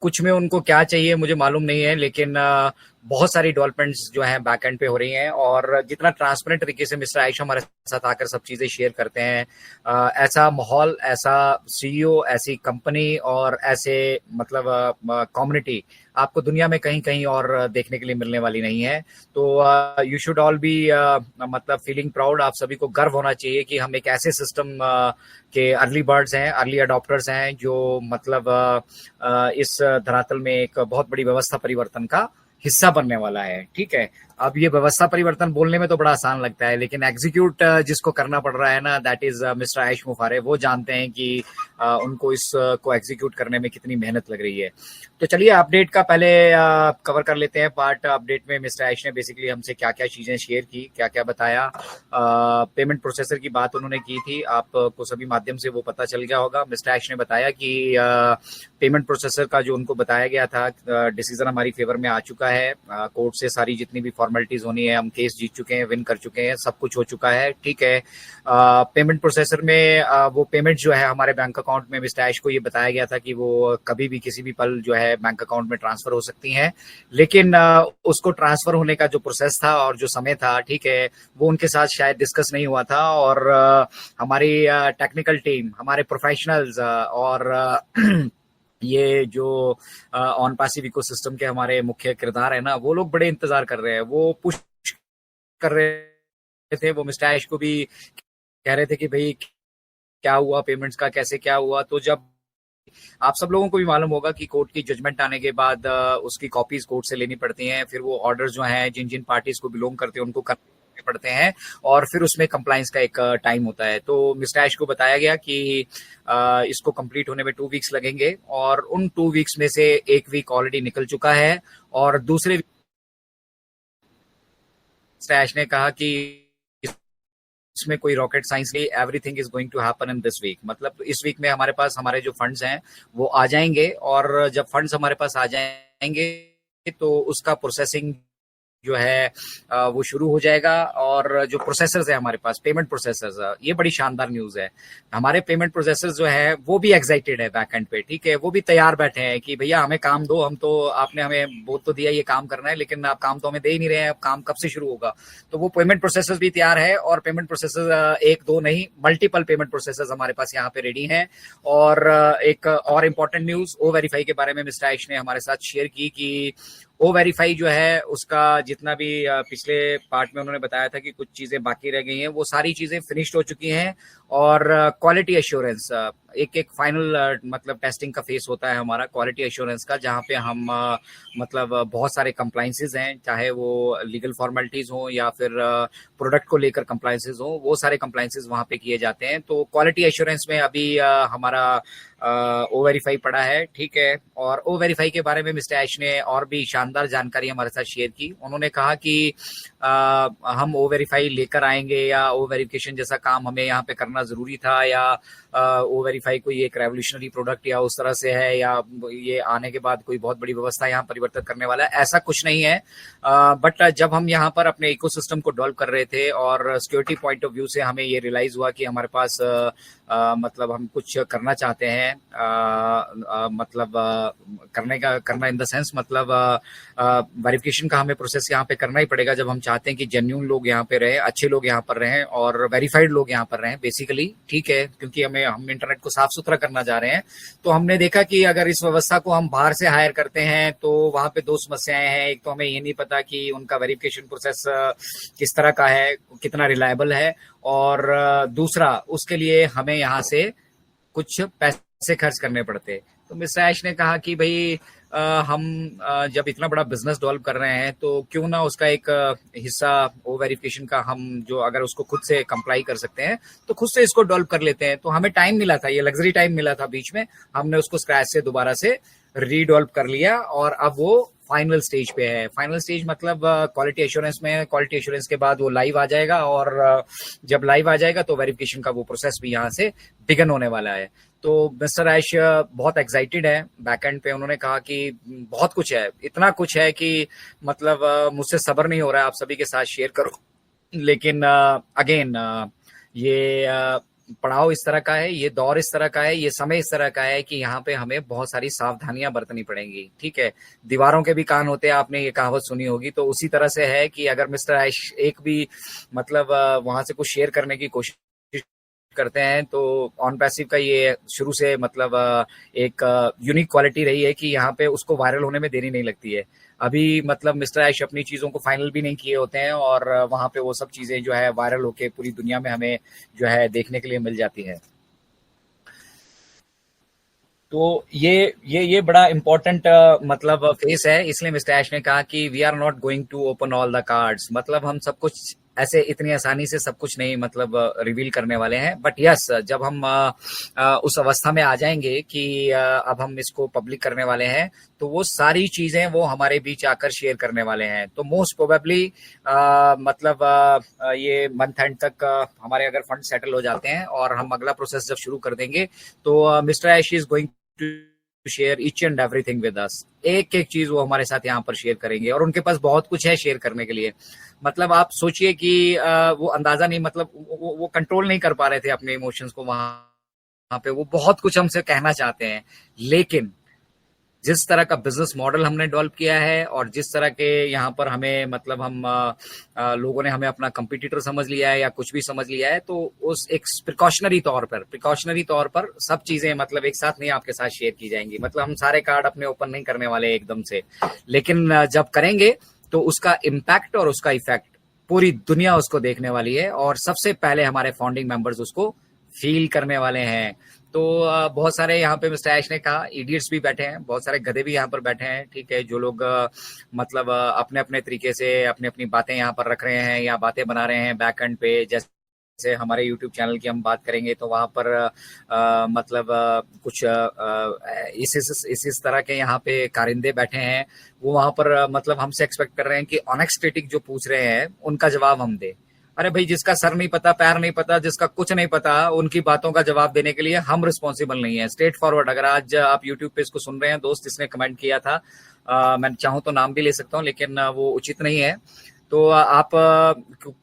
कुछ में उनको क्या चाहिए मुझे मालूम नहीं है, लेकिन बहुत सारी डेवलपमेंट्स जो है बैक एंड पे हो रही हैं, और जितना ट्रांसपेरेंट तरीके से मिस्टर आयुष हमारे साथ आकर सब चीजें शेयर करते हैं, ऐसा माहौल, ऐसा सीईओ, ऐसी कंपनी और ऐसे मतलब कम्युनिटी आपको दुनिया में कहीं कहीं और देखने के लिए मिलने वाली नहीं है। तो यू शुड ऑल बी मतलब फीलिंग प्राउड। आप सभी को गर्व होना चाहिए कि हम एक ऐसे सिस्टम के अर्ली बर्ड्स हैं, अर्ली अडॉप्टर्स हैं, जो मतलब इस धरातल में एक बहुत बड़ी व्यवस्था परिवर्तन का हिस्सा बनने वाला है। ठीक है, अब ये व्यवस्था परिवर्तन बोलने में तो बड़ा आसान लगता है, लेकिन एग्जीक्यूट जिसको करना पड़ रहा है ना, दैट इज मिस्टर आयुष मुफारे। वो जानते हैं कि उनको इस को एग्जीक्यूट करने में कितनी मेहनत लग रही है। तो चलिए अपडेट का पहले कवर कर लेते हैं पार्ट। अपडेट में मिस्टर आयुष ने बेसिकली हमसे क्या क्या चीजें शेयर की, क्या क्या बताया। पेमेंट प्रोसेसर की बात उन्होंने की थी, आपको सभी माध्यम से वो पता चल गया होगा। मिस्टर आयुष ने बताया कि पेमेंट प्रोसेसर का जो उनको बताया गया था डिसीजन हमारी फेवर में आ चुका है। कोर्ट से सारी जितनी भी फॉर्मेलिटीज होनी है, हम केस जीत चुके हैं, विन कर चुके हैं, सब कुछ हो चुका है। ठीक है, पेमेंट प्रोसेसर में वो पेमेंट जो है हमारे बैंक अकाउंट में, मिस्टर आयुष को ये बताया गया था कि वो कभी भी किसी भी पल जो है बैंक अकाउंट में ट्रांसफर हो सकती हैं, लेकिन उसको ट्रांसफर होने का जो प्रोसेस था और जो समय था, ठीक है, वो उनके साथ शायद डिस्कस नहीं हुआ था। और हमारी टेक्निकल टीम, हमारे प्रोफेशनल्स और ये जो ऑन पैसिव इकोसिस्टम के हमारे मुख्य किरदार है ना, वो लोग बड़े इंतजार कर रहे हैं, वो पुश कर रहे थे, वो मिस्टर आयुष को भी कह रहे थे कि भाई क्या हुआ पेमेंट्स का, कैसे क्या हुआ। तो जब आप सब लोगों को भी मालूम होगा कि कोर्ट की जजमेंट आने के बाद उसकी कॉपीज कोर्ट से लेनी पड़ती हैं, फिर वो ऑर्डर जो हैं जिन जिन पार्टीज को बिलोंग करते हैं उनको करने पड़ते हैं, और फिर उसमें कंप्लाइंस का एक टाइम होता है। तो मिस्टर ऐश को बताया गया कि इसको कंप्लीट होने में 2 वीक्स लगेंगे, और उन 2 वीक्स में से 1 वीक ऑलरेडी निकल चुका है, और दूसरे मिस्टर ऐश ने कहा कि इसमें कोई रॉकेट साइंस नहीं, everything is going to happen in this week. मतलब इस वीक में हमारे पास हमारे जो फंड्स हैं वो आ जाएंगे, और जब फंड्स हमारे पास आ जाएंगे तो उसका प्रोसेसिंग जो है वो शुरू हो जाएगा। और जो प्रोसेसर्स है हमारे पास, पेमेंट प्रोसेसर्स, ये बड़ी शानदार न्यूज है। हमारे पेमेंट प्रोसेसर्स जो है वो भी एक्साइटेड है बैक एंड पे। ठीक है, वो भी तैयार बैठे हैं कि भैया हमें काम दो, हम तो आपने हमें बोल तो दिया ये काम करना है, लेकिन आप काम तो हमें दे ही नहीं रहे हैं, अब काम कब से शुरू होगा। तो वो पेमेंट प्रोसेसर्स भी तैयार है, और पेमेंट प्रोसेसर्स एक दो नहीं, मल्टीपल पेमेंट प्रोसेसर्स हमारे पास यहाँ पे रेडी हैं। और एक और इम्पोर्टेंट न्यूज ओ वेरीफाई के बारे में मिस्टर आयुष ने हमारे साथ शेयर की कि ओ वेरीफाई जो है उसका जितना भी पिछले पार्ट में उन्होंने बताया था कि कुछ चीजें बाकी रह गई हैं, वो सारी चीजें फिनिश्ड हो चुकी हैं। और क्वालिटी एश्योरेंस, एक एक फाइनल मतलब टेस्टिंग का फेस होता है हमारा क्वालिटी एश्योरेंस का, जहाँ पे हम मतलब बहुत सारे कंप्लाइंसेज हैं, चाहे वो लीगल फॉर्मेलिटीज हो या फिर प्रोडक्ट को लेकर कंप्लाइंसेज हो, वो सारे कंप्लाइंसेज वहाँ पे किए जाते हैं। तो क्वालिटी एश्योरेंस में अभी हमारा ओ वेरीफाई पड़ा है। ठीक है, और ओ वेरीफाई के बारे में मिस्टर ऐश ने और भी शानदार जानकारी हमारे साथ शेयर की। उन्होंने कहा कि हम ओ वेरीफाई लेकर आएंगे, या ओ वेरिफिकेशन जैसा काम हमें यहाँ पे करना जरूरी था, या ओ वेरीफाई कोई एक रेवोल्यूशनरी प्रोडक्ट या उस तरह से है, या ये आने के बाद कोई बहुत बड़ी व्यवस्था यहाँ परिवर्तन करने वाला है, ऐसा कुछ नहीं है। बट जब हम यहाँ पर अपने इकोसिस्टम को डेवलप कर रहे थे और सिक्योरिटी पॉइंट ऑफ व्यू से हमें ये रियलाइज हुआ कि हमारे पास मतलब हम कुछ करना चाहते हैं, मतलब करना इन द सेंस, मतलब वेरिफिकेशन का हमें प्रोसेस यहाँ पे करना ही पड़ेगा जब हम चाहते हैं कि जेन्युइन लोग यहाँ पे रहे, अच्छे लोग यहाँ पर रहें, और वेरीफाइड लोग यहाँ पर रहें बेसिकली। ठीक है, क्योंकि हम इंटरनेट को साफ सुथरा करना जा रहे हैं। तो हमने देखा कि अगर इस व्यवस्था को हम बाहर से हायर करते हैं तो वहां पे दो समस्याएं हैं। एक तो हमें ये नहीं पता कि उनका वेरिफिकेशन प्रोसेस किस तरह का है, कितना रिलायबल है, और दूसरा उसके लिए हमें यहाँ से कुछ पैसे खर्च करने पड़ते। तो मिस्टर ऐश ने कहा कि भाई हम जब इतना बड़ा बिजनेस डेवलप कर रहे हैं तो क्यों ना उसका एक हिस्सा ओ वेरिफिकेशन का, हम जो अगर उसको खुद से कंप्लाई कर सकते हैं तो खुद से इसको डेवलप कर लेते हैं। तो हमें टाइम मिला था, ये लग्जरी टाइम मिला था बीच में, हमने उसको स्क्रैच से दोबारा से रीडेवलप कर लिया, और अब वो फाइनल स्टेज पे है। फाइनल स्टेज मतलब क्वालिटी एश्योरेंस में है। क्वालिटी एश्योरेंस के बाद वो लाइव आ जाएगा, और जब लाइव आ जाएगा तो वेरिफिकेशन का वो प्रोसेस भी यहाँ से बिगन होने वाला है। तो मिस्टर ऐश बहुत एक्साइटेड है बैकएंड पे। उन्होंने कहा कि बहुत कुछ है, इतना कुछ है कि मतलब मुझसे सब्र नहीं हो रहा है आप सभी के साथ शेयर करो। लेकिन अगेन ये पड़ाव इस तरह का है, ये दौर इस तरह का है, ये समय इस तरह का है कि यहाँ पे हमें बहुत सारी सावधानियां बरतनी पड़ेंगी। ठीक है, दीवारों के भी कान होते हैं, आपने ये कहावत सुनी होगी। तो उसी तरह से है कि अगर मिस्टर ऐश एक भी मतलब वहां से कुछ शेयर करने की कोशिश करते हैं तो ऑन पैसिव का ये शुरू से मतलब एक यूनिक क्वालिटी रही है कि यहाँ पे उसको वायरल होने में देरी नहीं लगती है। अभी मतलब मिस्टर ऐश अपनी चीजों को फाइनल भी नहीं किए होते हैं और वहां पे वो सब चीजें जो है वायरल होके पूरी दुनिया में हमें जो है देखने के लिए मिल जाती है। तो ये बड़ा इम्पोर्टेंट मतलब फेस है, इसलिए मिस्टर ऐश ने कहा कि we are not going to open all the cards, मतलब हम सब कुछ ऐसे इतनी आसानी से सब कुछ नहीं मतलब रिवील करने वाले हैं। बट यस, जब हम उस अवस्था में आ जाएंगे कि अब हम इसको पब्लिक करने वाले हैं, तो वो सारी चीजें वो हमारे बीच आकर शेयर करने वाले हैं। तो मोस्ट प्रोबेबली मतलब ये मंथ एंड तक हमारे अगर फंड सेटल हो जाते हैं और हम अगला प्रोसेस जब शुरू कर देंगे, तो mister Ash is going to share each and everything with us. एक एक चीज वो हमारे साथ यहाँ पर शेयर करेंगे और उनके पास बहुत कुछ है शेयर करने के लिए। मतलब आप सोचिए कि वो अंदाजा नहीं, मतलब वो कंट्रोल नहीं कर पा रहे थे अपने इमोशंस को वहां पे। वो बहुत कुछ हमसे कहना चाहते हैं, लेकिन जिस तरह का बिजनेस मॉडल हमने डेवलप किया है और जिस तरह के यहाँ पर हमें मतलब हम लोगों ने हमें अपना कंपटीटर समझ लिया है या कुछ भी समझ लिया है, तो उस एक प्रिकॉशनरी तौर पर सब चीजें मतलब एक साथ नहीं आपके साथ शेयर की जाएंगी। मतलब हम सारे कार्ड अपने ओपन नहीं करने वाले एकदम से, लेकिन जब करेंगे तो उसका इम्पैक्ट और उसका इफेक्ट पूरी दुनिया उसको देखने वाली है और सबसे पहले हमारे फाउंडिंग मेंबर्स उसको फील करने वाले हैं। तो बहुत सारे यहाँ पे मिस्टर ऐश ने कहा इडियट्स भी बैठे हैं, बहुत सारे गधे भी यहाँ पर बैठे हैं। ठीक है, जो लोग मतलब अपने अपने तरीके से अपनी अपनी बातें यहाँ पर रख रहे हैं या बातें बना रहे हैं बैक एंड पे। जैसे हमारे YouTube चैनल की हम बात करेंगे तो वहां पर मतलब कुछ इस तरह के यहाँ पे कारिंदे बैठे हैं। वो वहां पर मतलब हमसे एक्सपेक्ट कर रहे हैं कि ऑनेक्स्टेटिक जो पूछ रहे हैं उनका जवाब हम दे। अरे भाई, जिसका सर नहीं पता, पैर नहीं पता, जिसका कुछ नहीं पता, उनकी बातों का जवाब देने के लिए हम रिस्पॉन्सिबल नहीं है। Straight forward. अगर आज आप यूट्यूब पे इसको सुन रहे हैं, दोस्त इसने कमेंट किया था, मैं चाहूं तो नाम भी ले सकता हूं लेकिन वो उचित नहीं है। तो आप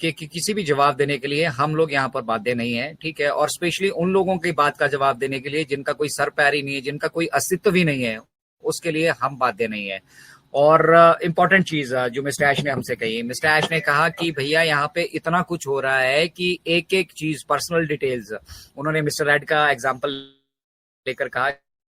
किसी भी जवाब देने के लिए हम लोग यहाँ पर बाध्य नहीं है। ठीक है, और स्पेशली उन लोगों की बात का जवाब देने के लिए जिनका कोई सर पैर ही नहीं है, जिनका कोई अस्तित्व ही नहीं है, उसके लिए हम बाध्य नहीं है। और इम्पॉर्टेंट चीज जो मिस्टर ऐश ने हमसे कही, मिस्टर ऐश ने कहा कि भैया यहाँ पे इतना कुछ हो रहा है कि एक एक चीज, पर्सनल डिटेल्स, उन्होंने मिस्टर रेड का एग्जांपल लेकर कहा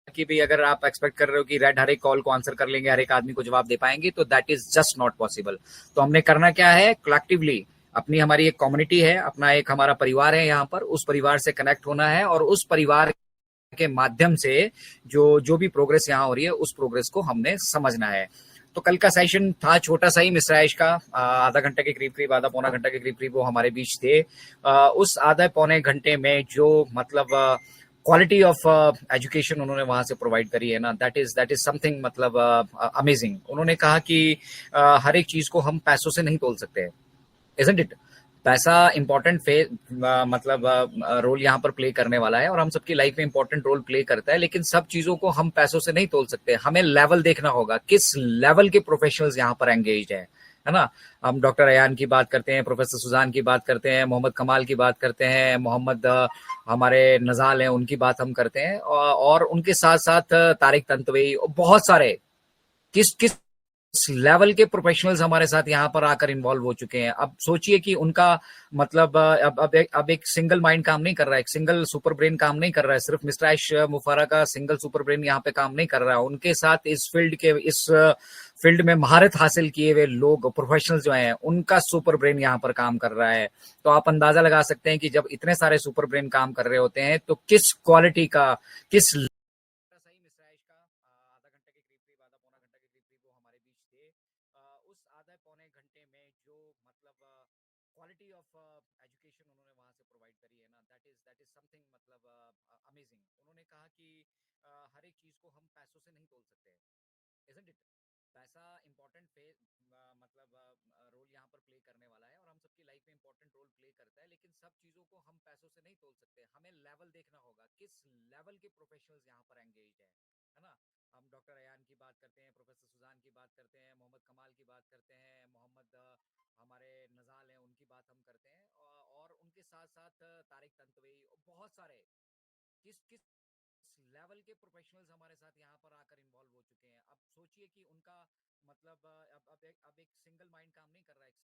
कि भाई अगर आप एक्सपेक्ट कर रहे हो कि रेड हर एक कॉल को आंसर कर लेंगे, हर एक आदमी को जवाब दे पाएंगे, तो that is just not possible. तो हमने करना क्या है, कलेक्टिवली अपनी हमारी एक कम्युनिटी है, अपना एक हमारा परिवार है यहाँ पर, उस परिवार से कनेक्ट होना है और उस परिवार के माध्यम से जो जो भी प्रोग्रेस यहाँ हो रही है उस प्रोग्रेस को हमने समझना है। तो कल का सेशन था छोटा सा ही मिस्टर ऐश का, आधा घंटे के करीब करीब, आधा पौना घंटा के करीब करीब वो हमारे बीच थे। उस आधा पौने घंटे में जो मतलब क्वालिटी ऑफ एजुकेशन उन्होंने वहां से प्रोवाइड करी है ना, दैट इज समथिंग मतलब अमेजिंग। उन्होंने कहा कि हर एक चीज को हम पैसों से नहीं तोल सकते, इजंट इट। पैसा इंपॉर्टेंट मतलब रोल यहाँ पर प्ले करने वाला है और हम सबकी लाइफ में इंपॉर्टेंट रोल प्ले करता है, लेकिन सब चीजों को हम पैसों से नहीं तोल सकते। हमें लेवल देखना होगा, किस लेवल के प्रोफेशनल्स यहाँ पर एंगेज है ना। हम डॉक्टर अयान की बात करते हैं, प्रोफेसर सुजान की बात करते हैं, मोहम्मद कमाल की बात करते हैं, मोहम्मद हमारे नजाल हैं उनकी बात हम करते हैं, और उनके साथ साथ तारिक तंतवई, बहुत सारे किस किस लेवल के प्रोफेशनल्स हमारे साथ यहाँ पर आकर इन्वॉल्व हो चुके हैं। अब सोचिए कि उनका मतलब अब एक सिंगल माइंड काम नहीं कर रहा है, एक सिंगल सुपर ब्रेन काम नहीं कर रहा है, सिर्फ मिस्टर ऐश मुफारा का सिंगल सुपर ब्रेन यहाँ पे काम नहीं कर रहा है। उनके साथ इस फील्ड में महारत हासिल किए हुए लोग, प्रोफेशनल्स जो हैं, उनका सुपर ब्रेन यहाँ पर काम कर रहा है। तो आप अंदाजा लगा सकते हैं कि जब इतने सारे सुपर ब्रेन काम कर रहे होते हैं तो किस क्वालिटी का, किस सही मिस्टर ऐश का आधा घंटे के करीब करीब, आधा पौना घंटा के करीब करीब वो हमारे बीच थे। उस आधा पौने घंटे में जो मतलब क्वालिटी ऑफ एजुकेशन उन्होंने वहां से प्रोवाइड करी है ना, दैट इज समथिंग मतलब अमेजिंग। उन्होंने कहा कि हर एक चीज को हम पैसों से नहीं तोल सकते, इजंट इट। पैसा इंपॉर्टेंट मतलब रोल यहाँ पर प्ले करने वाला है और हम सबकी लाइफ में इंपॉर्टेंट रोल प्ले करता है, लेकिन सब चीजों को हम पैसों से नहीं तोल सकते। हमें लेवल देखना होगा, किस लेवल के प्रोफेशनल्स यहाँ पर एंगेज है ना। हम डॉक्टर अयान की बात करते हैं, प्रोफेसर सुजान की बात करते हैं, मोहम्मद कमाल की बात करते हैं, मोहम्मद हमारे नज़ाल हैं, उनकी बात हम करते हैं, और उनके साथ-साथ तारिक तंतवई, बहुत सारे किस किस लेवल के प्रोफेशनल्स हमारे साथ यहाँ पर आकर इन्वॉल्व हो चुके हैं। अब सोचिए कि उनका मतलब अब एक सिंगल माइंड काम नहीं कर रहा है, एक